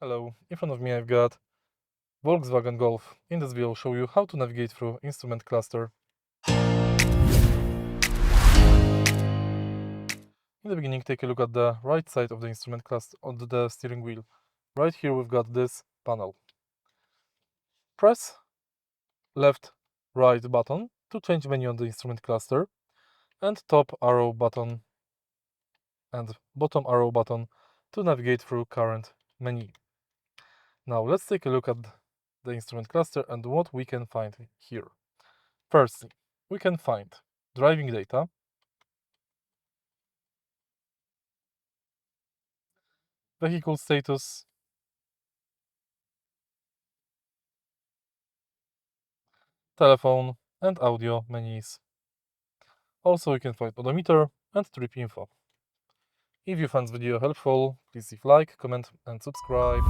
Hello, in front of me I've got Volkswagen Golf. In this video I'll show you how to navigate through instrument cluster. In the beginning, take a look at the right side of the instrument cluster on the steering wheel. Right here we've got this panel. Press left, right button to change menu on the instrument cluster, and top arrow button and bottom arrow button to navigate through current menu. Now let's take a look at the instrument cluster and what we can find here. Firstly, we can find driving data, vehicle status, telephone and audio menus. Also we can find odometer and trip info. If you found this video helpful, please leave like, comment and subscribe.